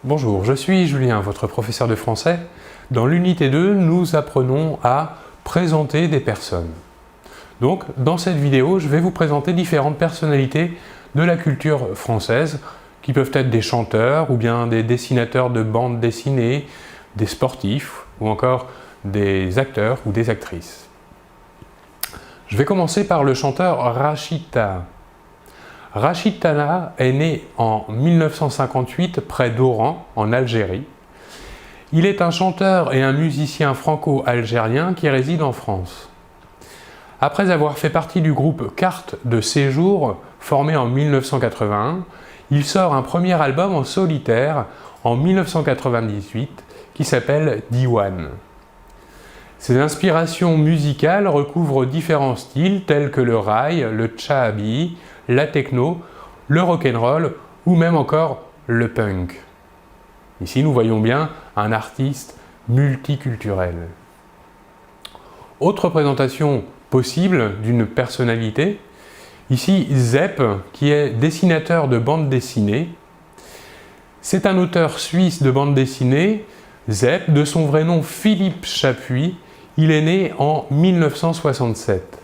Bonjour, je suis Julien, votre professeur de français. Dans l'unité 2, nous apprenons à présenter des personnes. Donc, dans cette vidéo, je vais vous présenter différentes personnalités de la culture française, qui peuvent être des chanteurs, ou bien des dessinateurs de bandes dessinées, des sportifs, ou encore des acteurs ou des actrices. Je vais commencer par le chanteur Rachid Taha. Rachid Taha est né en 1958 près d'Oran, en Algérie. Il est un chanteur et un musicien franco-algérien qui réside en France. Après avoir fait partie du groupe Carte de Séjour, formé en 1981, il sort un premier album en solitaire en 1998 qui s'appelle Diwan. Ses inspirations musicales recouvrent différents styles tels que le raï, le tchahabi, la techno, le rock'n'roll ou même encore le punk. Ici, nous voyons bien un artiste multiculturel. Autre présentation possible d'une personnalité, ici Zep, qui est dessinateur de bande dessinée. C'est un auteur suisse de bande dessinée. Zep, de son vrai nom Philippe Chapuis, il est né en 1967.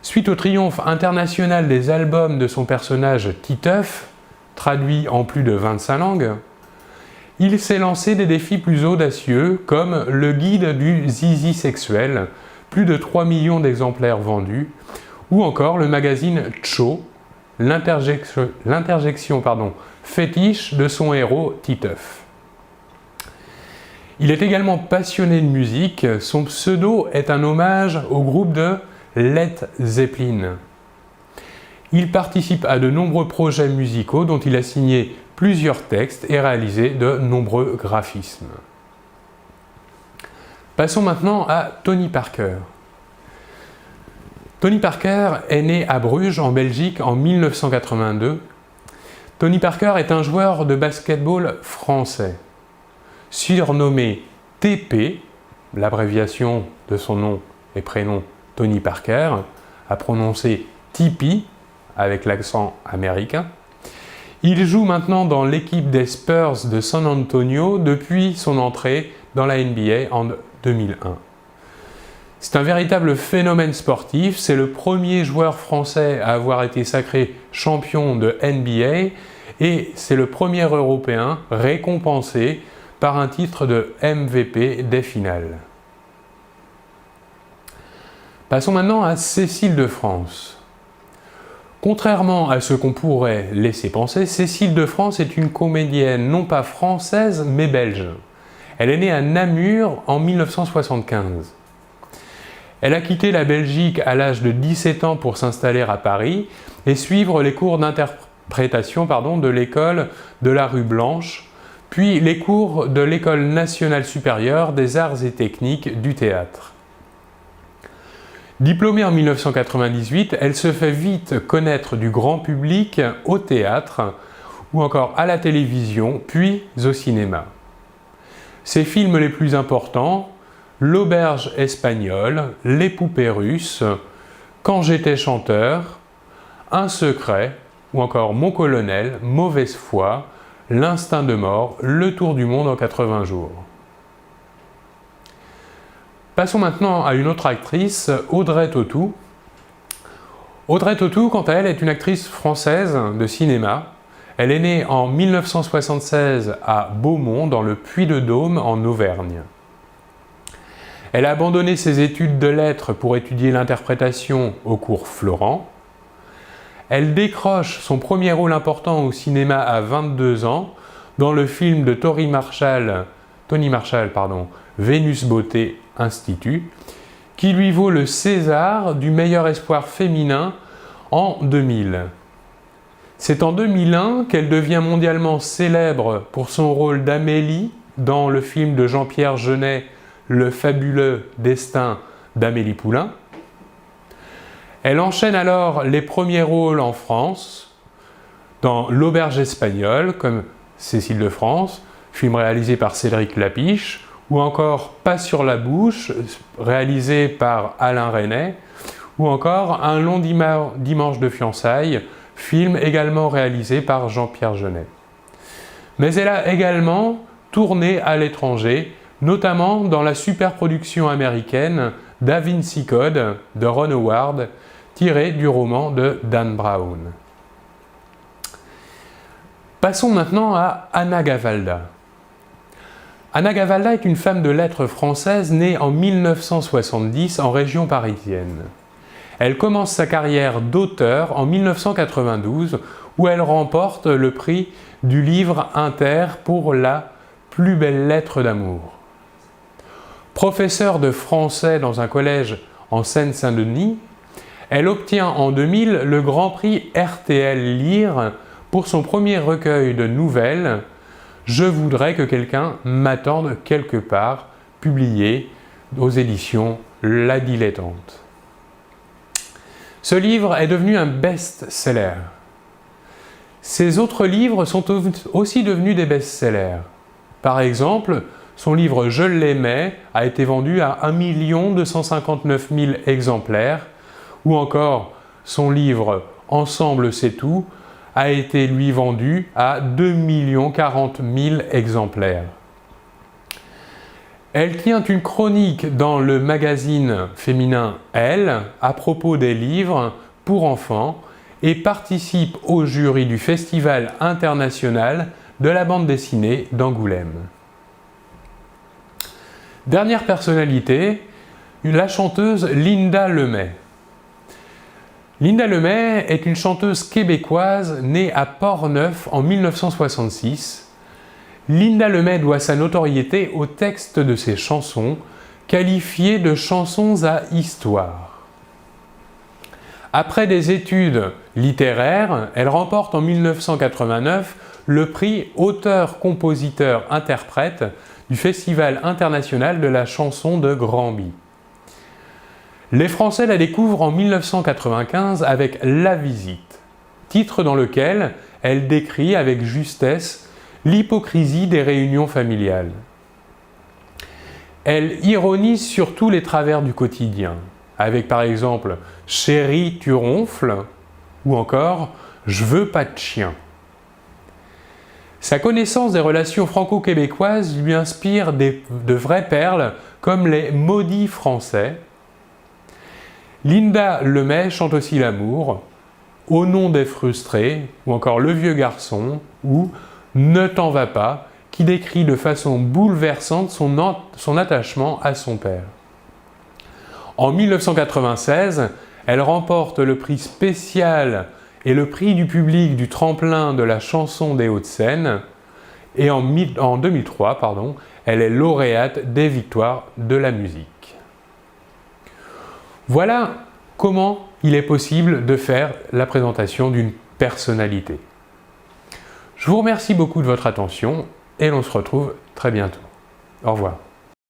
Suite au triomphe international des albums de son personnage Titeuf, traduit en plus de 25 langues, il s'est lancé des défis plus audacieux comme le guide du zizi sexuel, plus de 3 millions d'exemplaires vendus, ou encore le magazine Tcho, l'interjection fétiche de son héros Titeuf. Il est également passionné de musique, son pseudo est un hommage au groupe de Led Zeppelin. Il participe à de nombreux projets musicaux dont il a signé plusieurs textes et réalisé de nombreux graphismes. Passons maintenant à Tony Parker. Tony Parker est né à Bruges en Belgique en 1982. Tony Parker est un joueur de basketball français. Surnommé TP, l'abréviation de son nom et prénom Tony Parker, à prononcer Tipeee avec l'accent américain. Il joue maintenant dans l'équipe des Spurs de San Antonio depuis son entrée dans la NBA en 2001. C'est un véritable phénomène sportif, c'est le premier joueur français à avoir été sacré champion de NBA et c'est le premier Européen récompensé par un titre de MVP des finales. Passons maintenant à Cécile de France. Contrairement à ce qu'on pourrait laisser penser, Cécile de France est une comédienne non pas française mais belge. Elle est née à Namur en 1975. Elle a quitté la Belgique à l'âge de 17 ans pour s'installer à Paris et suivre les cours d'interprétation de l'école de la rue Blanche, puis les cours de l'École nationale supérieure des arts et techniques du théâtre. Diplômée en 1998, elle se fait vite connaître du grand public au théâtre ou encore à la télévision, puis au cinéma. Ses films les plus importants, L'Auberge espagnole, Les poupées russes, Quand j'étais chanteur, Un secret ou encore Mon colonel, Mauvaise foi, L'instinct de mort, Le tour du monde en 80 jours. Passons maintenant à une autre actrice, Audrey Tautou. Audrey Tautou, quant à elle, est une actrice française de cinéma. Elle est née en 1976 à Beaumont, dans le Puy-de-Dôme, en Auvergne. Elle a abandonné ses études de lettres pour étudier l'interprétation au cours Florent. Elle décroche son premier rôle important au cinéma à 22 ans, dans le film de Tony Marshall, Vénus Beauté Institut, qui lui vaut le César du meilleur espoir féminin en 2000. C'est en 2001 qu'elle devient mondialement célèbre pour son rôle d'Amélie dans le film de Jean-Pierre Jeunet, Le fabuleux destin d'Amélie Poulain. Elle enchaîne alors les premiers rôles en France, dans L'Auberge espagnole, comme Cécile de France, film réalisé par Cédric Lapiche, ou encore Pas sur la bouche, réalisé par Alain Resnais, ou encore Un long dimanche de fiançailles, film également réalisé par Jean-Pierre Jeunet. mais elle a également tourné à l'étranger, notamment dans la superproduction américaine Da Vinci Code de Ron Howard, tiré du roman de Dan Brown. Passons maintenant à Anna Gavalda. Anna Gavalda est une femme de lettres française née en 1970 en région parisienne. Elle commence sa carrière d'auteur en 1992 où elle remporte le prix du livre Inter pour la plus belle lettre d'amour. Professeure de français dans un collège en Seine-Saint-Denis, elle obtient en 2000 le Grand Prix RTL Lire pour son premier recueil de nouvelles « Je voudrais que quelqu'un m'attende quelque part », publié aux éditions La Dilettante. Ce livre est devenu un best-seller. Ses autres livres sont aussi devenus des best-sellers. Par exemple, son livre « Je l'aimais » a été vendu à 1 259 000 exemplaires, ou encore son livre « Ensemble c'est tout » a été lui vendu à 2 040 000 exemplaires. Elle tient une chronique dans le magazine féminin Elle à propos des livres pour enfants et participe au jury du Festival international de la bande dessinée d'Angoulême. Dernière personnalité, la chanteuse Linda Lemay. Linda Lemay est une chanteuse québécoise née à Portneuf en 1966. Linda Lemay doit sa notoriété au texte de ses chansons, qualifiées de chansons à histoire. Après des études littéraires, elle remporte en 1989 le prix auteur-compositeur-interprète du Festival international de la chanson de Granby. Les Français la découvrent en 1995 avec La Visite, titre dans lequel elle décrit avec justesse l'hypocrisie des réunions familiales. Elle ironise sur tous les travers du quotidien, avec par exemple « Chérie, tu ronfles » ou encore « Je veux pas de chien ». Sa connaissance des relations franco-québécoises lui inspire de vraies perles comme les Maudits français. Linda Lemay chante aussi l'amour, Au nom des frustrés, ou encore Le vieux garçon, ou Ne t'en va pas, qui décrit de façon bouleversante son attachement à son père. En 1996, elle remporte le prix spécial et le prix du public du tremplin de la chanson des Hauts-de-Seine, et en 2003, elle est lauréate des victoires de la musique. Voilà comment il est possible de faire la présentation d'une personnalité. Je vous remercie beaucoup de votre attention et l'on se retrouve très bientôt. Au revoir.